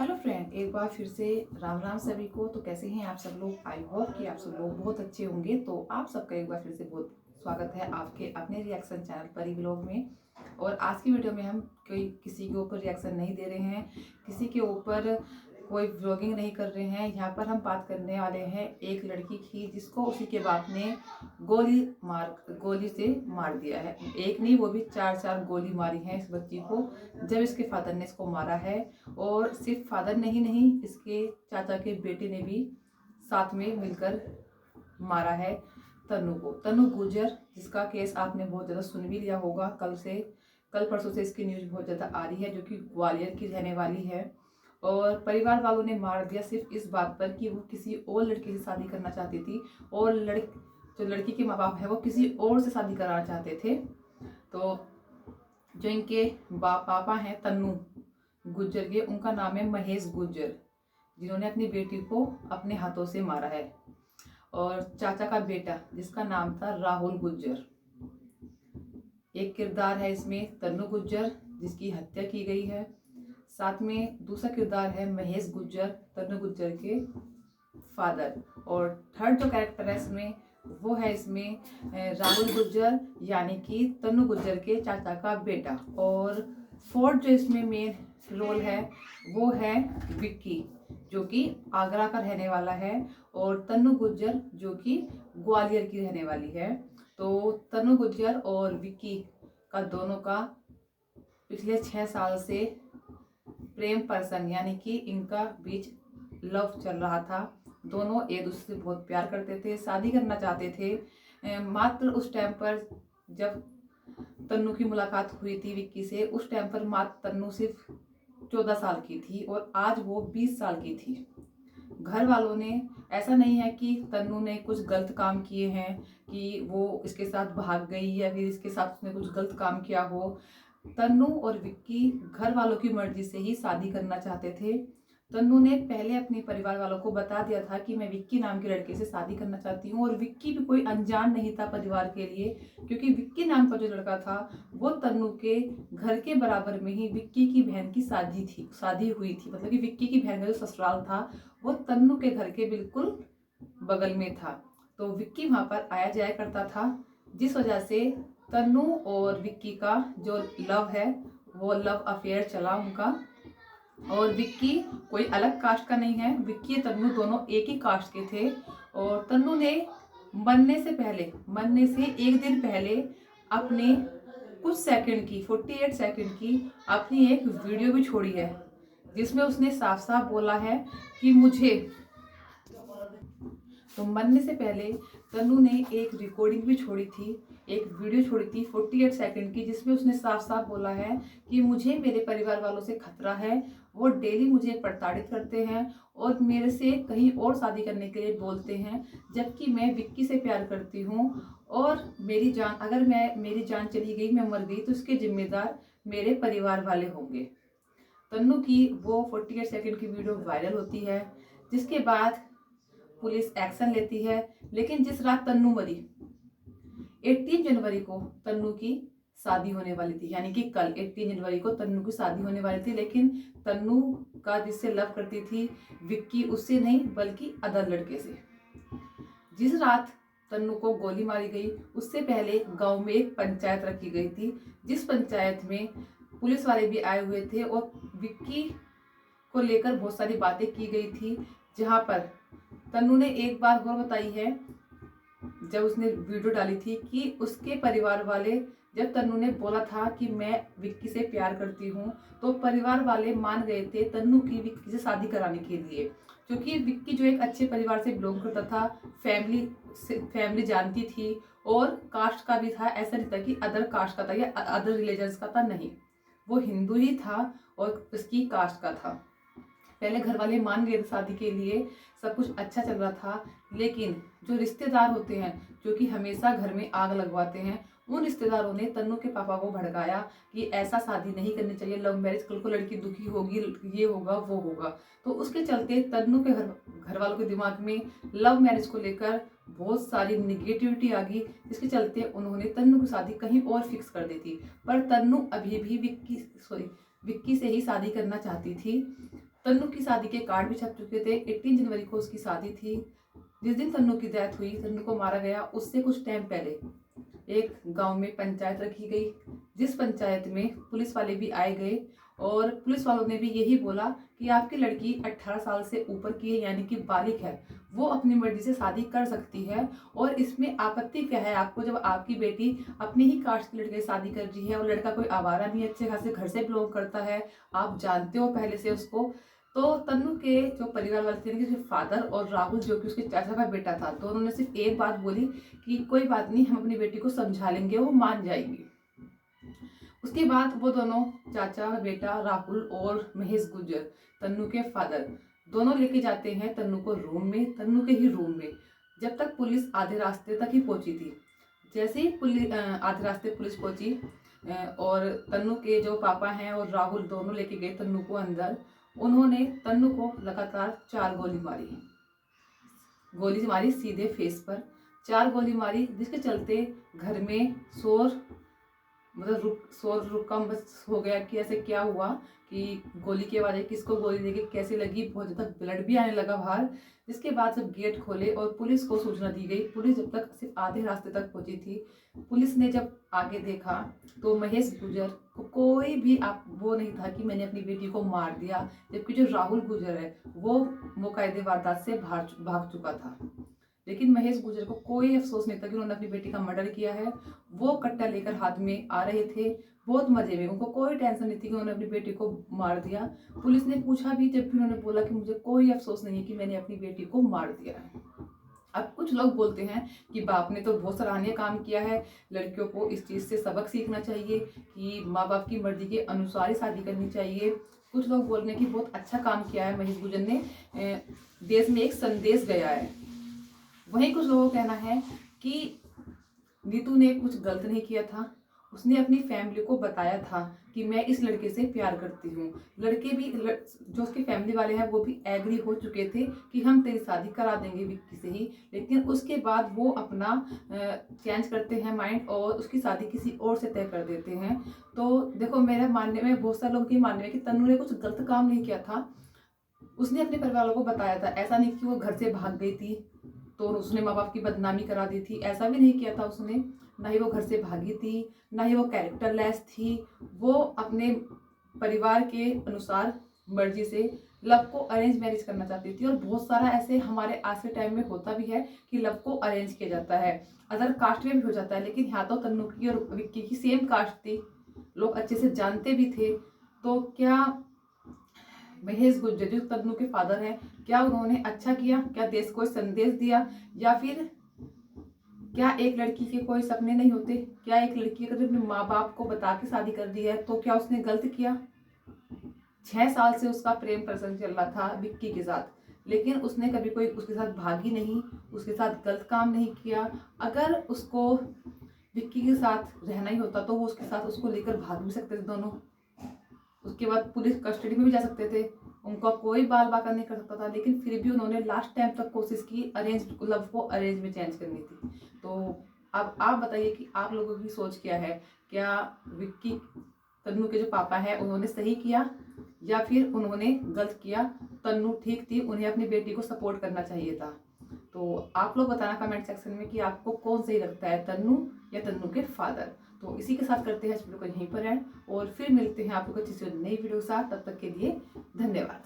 Hello friend, एक बार फिर से राम राम सभी को। तो कैसे हैं आप सब लोग? आई होप कि आप सब लोग बहुत अच्छे होंगे। तो आप सबका एक बार फिर से बहुत स्वागत है आपके अपने रिएक्शन चैनल परी व्लॉग में। और आज की वीडियो में हम कोई किसी के ऊपर रिएक्शन नहीं दे रहे हैं, किसी के ऊपर कोई व्लॉगिंग नहीं कर रहे हैं। यहाँ पर हम बात करने वाले हैं एक लड़की की जिसको उसी के बाप ने गोली से मार दिया है। एक नहीं, वो भी चार चार गोली मारी है इस बच्ची को, जब इसके फादर ने इसको मारा है। और सिर्फ फादर नहीं, इसके चाचा के बेटे ने भी साथ में मिलकर मारा है तन्नू को। तन्नू गुर्जर, जिसका केस आपने बहुत ज़्यादा सुन भी लिया होगा। कल परसों से इसकी न्यूज़ बहुत ज़्यादा आ रही है, जो कि ग्वालियर की रहने वाली है। और परिवार वालों ने मार दिया सिर्फ इस बात पर कि वो किसी और लड़के से शादी करना चाहती थी, और जो लड़की के माँ बाप है वो किसी और से शादी कराना चाहते थे। तो जो इनके पापा हैं तन्नू गुर्जर के, उनका नाम है महेश गुर्जर, जिन्होंने अपनी बेटी को अपने हाथों से मारा है। और चाचा का बेटा, जिसका नाम था राहुल गुर्जर, एक किरदार है इसमें तन्नू गुर्जर, जिसकी हत्या की गई है। साथ में दूसरा किरदार है महेश गुर्जर, तन्नू गुर्जर के फादर। और थर्ड जो कैरेक्टर है इसमें, वो है इसमें राहुल गुर्जर, यानी कि तन्नू गुर्जर के चाचा का बेटा। और फोर्थ जो इसमें मेन रोल है वो है विक्की, जो कि आगरा का रहने वाला है, और तन्नू गुर्जर जो कि ग्वालियर की रहने वाली है। तो तन्नू गुर्जर और विक्की का दोनों का पिछले 6 साल से प्रेम पर्सन, यानी कि इनका बीच लव चल रहा था। दोनों एक दूसरे से बहुत प्यार करते थे, शादी करना चाहते थे। मात्र उस टाइम पर जब तन्नू की मुलाकात हुई थी विक्की से, उस टाइम पर मात्र तन्नू सिर्फ 14 साल की थी और आज वो 20 साल की थी। घर वालों ने, ऐसा नहीं है कि तन्नू ने कुछ गलत काम किए हैं कि वो इसके साथ भाग गई या फिर इसके साथ उसने कुछ गलत काम किया हो। तन्नू और विक्की घर वालों की मर्जी से ही शादी करना चाहते थे। तन्नू ने पहले अपने परिवार वालों को बता दिया था कि मैं विक्की नाम के लड़के से शादी करना चाहती हूँ, और विक्की भी कोई अनजान नहीं था परिवार के लिए, क्योंकि विक्की नाम का जो लड़का था वो तन्नू के घर के बराबर में ही विक्की की बहन की शादी हुई थी। मतलब कि विक्की की बहन का जो ससुराल था वो तन्नू के घर के बिल्कुल बगल में था। तो विक्की वहां पर आया जाया करता था, जिस वजह से तन्नू और विक्की का जो लव है वो लव अफेयर चला उनका। और विक्की कोई अलग कास्ट का नहीं है, विक्की और तन्नू दोनों एक ही कास्ट के थे। और तन्नू ने मरने से एक दिन पहले अपने कुछ सेकंड की 48 सेकंड की अपनी एक वीडियो भी छोड़ी है, जिसमें उसने साफ साफ बोला है कि मुझे। तो मरने से पहले तन्नू ने एक रिकॉर्डिंग भी छोड़ी थी, एक वीडियो छोड़ी थी 48 सेकंड की, जिसमें उसने साफ साफ बोला है कि मुझे मेरे परिवार वालों से खतरा है। वो डेली मुझे प्रताड़ित करते हैं और मेरे से कहीं और शादी करने के लिए बोलते हैं, जबकि मैं विक्की से प्यार करती हूँ। और मेरी जान चली गई, मैं मर गई, तो इसके जिम्मेदार मेरे परिवार वाले होंगे। तन्नू की वो 48 सेकंड की वीडियो वायरल होती है, जिसके बाद पुलिस एक्शन लेती है। लेकिन जिस रात तन्नू मरी, 18 जनवरी को तन्नू की शादी होने वाली थी, यानी कि कल 18 जनवरी को तन्नू की शादी होने वाली थी। लेकिन तन्नू का जिससे लव करती थी विक्की, उससे नहीं बल्कि अदर लड़के से। जिस रात तन्नू को गोली मारी गई, उससे पहले गांव में एक पंचायत रखी गई थी, जिस पंचायत में पुलिस वाले भी आए हुए थे और विक्की को लेकर बहुत सारी बातें की गई थी। जहां पर तन्नू ने एक बात और बताई है, जब उसने वीडियो डाली थी, कि उसके परिवार वाले, जब तन्नू ने बोला था कि मैं विक्की से प्यार करती हूँ, तो परिवार वाले मान गए थे तन्नू की विक्की से शादी कराने के लिए, क्योंकि विक्की जो एक अच्छे परिवार से बिलोंग करता था, फैमिली जानती थी, और कास्ट का भी था। ऐसा नहीं था कि अदर कास्ट का था या अदर रिलीजन्स का था, नहीं, वो हिंदू ही था और उसकी कास्ट का था। पहले घर वाले मान गए थे शादी के लिए, सब कुछ अच्छा चल रहा था। लेकिन जो रिश्तेदार होते हैं, जो कि हमेशा घर में आग लगवाते हैं, उन रिश्तेदारों ने तन्नू के पापा को भड़काया कि ऐसा शादी नहीं करनी चाहिए, लव मैरिज, कल को लड़की दुखी होगी, ये होगा वो होगा। तो उसके चलते तन्नू के घर वालों के दिमाग में लव मैरिज को लेकर बहुत सारी निगेटिविटी आ गई, जिसके चलते उन्होंने तन्नू की शादी कहीं और फिक्स कर दी थी। पर तन्नू अभी भी विक्की से ही शादी करना चाहती थी। तन्नू की शादी के कार्ड भी छप चुके थे। 18 जनवरी को उसकी शादी थी। जिस दिन तन्नू की डेथ हुई, तन्नू को मारा गया, उससे कुछ टाइम पहले एक गांव में पंचायत रखी गई, जिस पंचायत में पुलिस वाले भी आए गए और पुलिस वालों ने भी यही बोला कि आपकी लड़की 18 साल से ऊपर की है, यानी कि बालिग है, वो अपनी मर्जी से शादी कर सकती है और इसमें आपत्ति क्या है आपको, जब आपकी बेटी अपनी ही कास्ट के लड़के से शादी कर रही है और लड़का कोई आवारा नहीं, अच्छे खासे घर से बिलोंग करता है, आप जानते हो पहले से उसको। तो तन्नू के जो परिवार वाले थे, सिर्फ फादर और राहुल जो कि उसके चाचा का बेटा था, तो उन्होंने सिर्फ एक बात बोली कि कोई बात नहीं, हम अपनी बेटी को समझा लेंगे, वो मान जाएगी। उसके बाद वो दोनों, चाचा बेटा राहुल और महेश गुर्जर, तन्नू के फादर, दोनों लेके जाते हैं तन्नू को रूम में, तन्नू के ही रूम में। जब तक पुलिस आधे रास्ते तक ही पहुंची थी। जैसे ही पुलिस आधे रास्ते पुलिस पहुंची और तन्नू के जो पापा हैं और राहुल दोनों लेके गए तन्नू को अंदर। उन्होंने तन्नू को लगातार 4 गोली मारी सीधे फेस पर, 4 गोली मारी, जिसके चलते घर में शोर रुका बस हो गया कि ऐसे क्या हुआ कि गोली की आवाज़, किसको गोली देके कैसे लगी, बहुत ज़्यादा ब्लड भी आने लगा बाहर। जिसके बाद जब गेट खोले और पुलिस को सूचना दी गई, पुलिस जब तक सिर्फ आधे रास्ते तक पहुंची थी, पुलिस ने जब आगे देखा तो महेश गुर्जर को कोई भी वो नहीं था कि मैंने अपनी बेटी को मार दिया, जबकि जो राहुल गुर्जर है वो मुकायदे वारदात से भाग चुका था। लेकिन महेश गुर्जर को कोई अफसोस नहीं था कि उन्होंने अपनी बेटी का मर्डर किया है। वो कट्टा लेकर हाथ में आ रहे थे, बहुत मजे में, उनको कोई टेंशन नहीं थी कि उन्होंने अपनी बेटी को मार दिया। पुलिस ने पूछा भी, जब भी उन्होंने बोला कि मुझे कोई अफसोस नहीं है कि मैंने अपनी बेटी को मार दिया है। अब कुछ लोग बोलते हैं कि बाप ने तो बहुत सराहनीय काम किया है, लड़कियों को इस चीज़ से सबक सीखना चाहिए कि माँ बाप की मर्जी के अनुसार ही शादी करनी चाहिए। कुछ लोग बोल रहे हैं कि बहुत अच्छा काम किया है महेश गुर्जर ने, देश में एक संदेश गया है। वहीं कुछ लोगों का कहना है कि नीतू ने कुछ गलत नहीं किया था, उसने अपनी फैमिली को बताया था कि मैं इस लड़के से प्यार करती हूँ। लड़के भी, जो उसकी फैमिली वाले हैं, वो भी एग्री हो चुके थे कि हम तेरी शादी करा देंगे विक्की से ही। लेकिन उसके बाद वो अपना चेंज करते हैं माइंड और उसकी शादी किसी और से तय कर देते हैं। तो देखो, मेरे मानने में, बहुत सारे लोगों के मानने में कि तन्नू ने कुछ गलत काम नहीं किया था। उसने अपने परिवार वालों को बताया था, ऐसा नहीं कि वो घर से भाग गई थी तो उसने माँ बाप की बदनामी करा दी थी, ऐसा भी नहीं किया था उसने। ना ही वो घर से भागी थी, ना ही वो कैरेक्टरलेस थी। वो अपने परिवार के अनुसार मर्जी से लव को अरेंज मैरिज करना चाहती थी। और बहुत सारा ऐसे हमारे आज के टाइम में होता भी है कि लव को अरेंज किया जाता है, अदर कास्ट में भी हो जाता है। लेकिन यहाँ तो तन्नू की और विक्की की सेम कास्ट थी, लोग अच्छे से जानते भी थे। तो क्या महेश गुर्जर जो तन्नू के फादर हैं, क्या उन्होंने अच्छा किया? क्या देश को संदेश दिया? या फिर क्या एक लड़की के कोई सपने नहीं होते? क्या एक लड़की अगर अपने माँ बाप को बता के शादी कर दी है तो क्या उसने गलत किया? 6 साल से उसका प्रेम प्रसंग चल रहा था विक्की के साथ, लेकिन उसने कभी कोई उसके साथ भागी नहीं, उसके साथ गलत काम नहीं किया। अगर उसको विक्की के साथ रहना ही होता तो वो उसके साथ उसको लेकर भाग भी सकते थे दोनों। उसके बाद पुलिस कस्टडी में भी जा सकते थे, उनका कोई बाल बाका नहीं कर सकता था। लेकिन फिर भी उन्होंने लास्ट टाइम तक कोशिश की अरेंज लव को अरेंज में चेंज करनी थी। तो अब आप बताइए कि आप लोगों की सोच क्या है? क्या विक्की, तन्नू के जो पापा हैं, उन्होंने सही किया या फिर उन्होंने गलत किया? तन्नू ठीक थी, उन्हें अपनी बेटी को सपोर्ट करना चाहिए था। तो आप लोग बताना कमेंट सेक्शन में कि आपको कौन सही लगता है, तन्नू या तन्नू के फादर। तो इसी के साथ करते हैं इस वीडियो को यहीं पर एंड और फिर मिलते हैं आप लोग अच्छी सी नई वीडियो के साथ। तब तक के लिए धन्यवाद।